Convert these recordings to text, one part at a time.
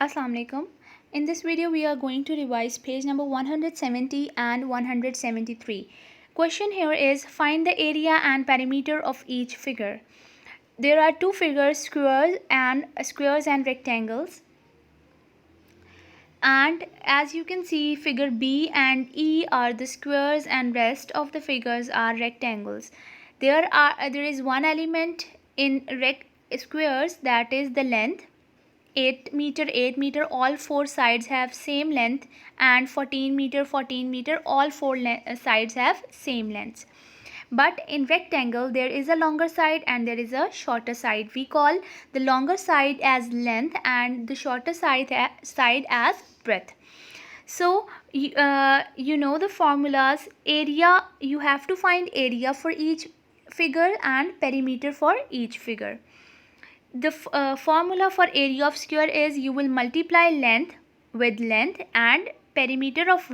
Assalamu alaikum. In this video we are going to revise page number 170 and 173. Question here is find the area and perimeter of each figure. There are two figures, squares and rectangles. And as you can see, figure B and E are the squares and rest of the figures are rectangles. There is one element in squares, that is the length. 8 meter, 8 meter, all four sides have same length, and 14 meter, 14 meter, all four sides have same length. But in rectangle there is a longer side and there is a shorter side. We call the longer side as length and the shorter side as breadth. So you know the formulas. Area, you have to find area for each figure and perimeter for each figure. The formula for area of square is you will multiply length with length, and perimeter of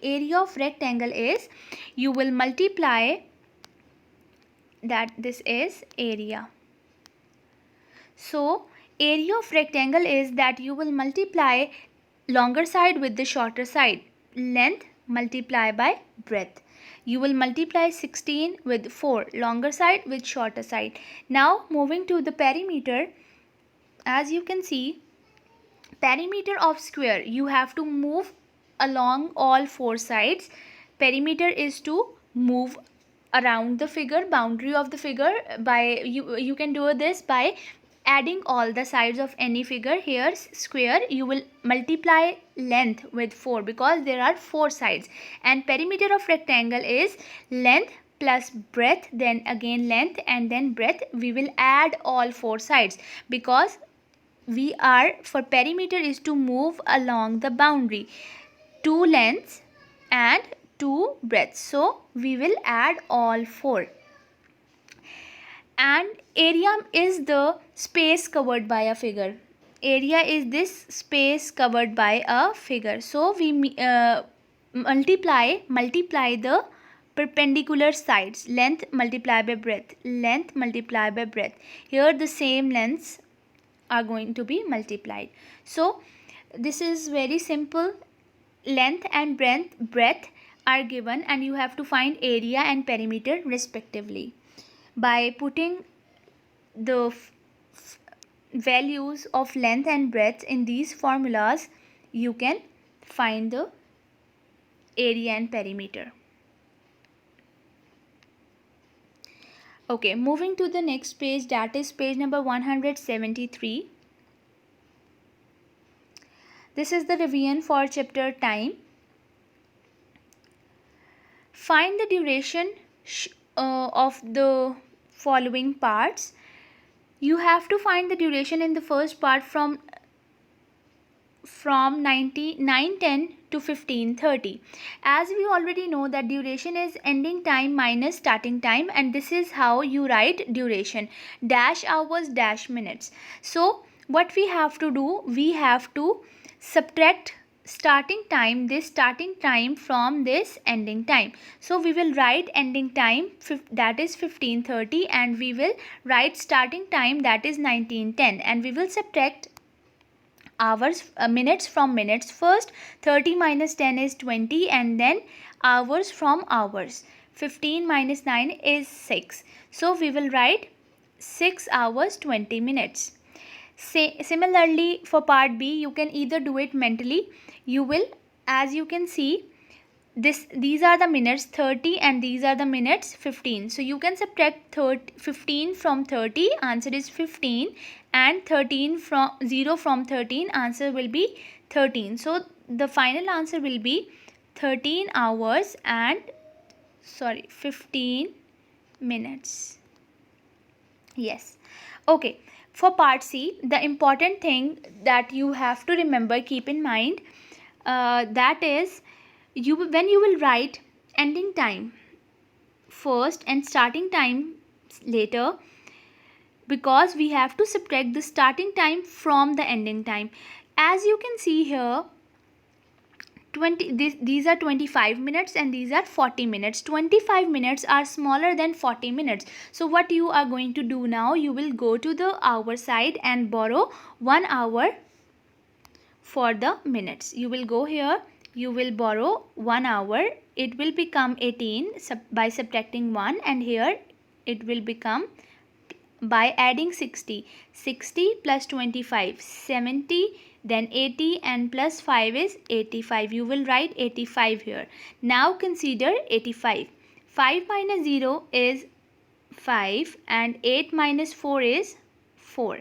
area of rectangle is you will multiply that. This is area. So area of rectangle is that you will multiply longer side with the shorter side, length multiply by breadth. You will multiply 16 with 4, longer side with shorter side. Now moving to the perimeter, as you can see, perimeter of square, you have to move along all four sides. Perimeter is to move around the figure, boundary of the figure. By you can do this by adding all the sides of any figure. Here square, you will multiply length with 4 because there are 4 sides, and perimeter of rectangle is length plus breadth, then again length and then breadth. We will add all 4 sides because for perimeter is to move along the boundary, 2 lengths and 2 breadths, so we will add all 4. And area is the space covered by a figure. Area is this space covered by a figure. So we multiply the perpendicular sides, length multiply by breadth, length multiply by breadth. Here the same lengths are going to be multiplied. So this is very simple. Length and breadth are given and you have to find area and perimeter respectively. By putting the values of length and breadth in these formulas, you can find the area and perimeter. Okay, moving to the next page, that is page number 173. This is the revision for chapter time. Find the duration of the following parts. You have to find the duration in the first part from 9:10 to 15:30. As we already know that duration is ending time minus starting time, and this is how you write duration: dash hours dash minutes. So what we have to do, we have to subtract starting time, this starting time, from this ending time. So we will write ending time, that is 15:30, and we will write starting time, that is 19:10, and we will subtract hours, minutes from minutes first. 30 minus 10 is 20, and then hours from hours. 15 minus 9 is 6. So we will write 6 hours 20 minutes. Similarly for part B, you can either do it mentally. You will, as you can see, these are the minutes 30 and these are the minutes 15. So you can subtract 15 from 30, answer is 15, and 13 from 0 from 13, answer will be 13. So the final answer will be 13 hours and 15 minutes. Yes. Okay. For part C, the important thing that you have to remember, keep in mind, that is when you will write ending time first and starting time later, because we have to subtract the starting time from the ending time. As you can see here, these are 25 minutes and these are 40 minutes. 25 minutes are smaller than 40 minutes. So what you are going to do now, you will go to the hour side and borrow 1 hour for the minutes. You will go here, you will borrow 1 hour, it will become 18 by subtracting 1, and here it will become by adding 60. 60 plus 25, 70, then 80, and plus 5 is 85. You will write 85 here. Now consider 85. 5 minus 0 is 5 and 8 minus 4 is 4.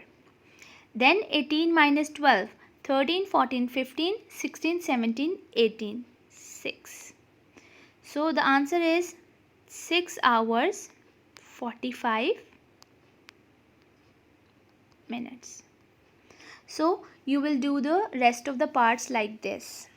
Then 18 minus 12, 13, 14, 15, 16, 17, 18, 6. So the answer is 6 hours 45 minutes. So you will do the rest of the parts like this.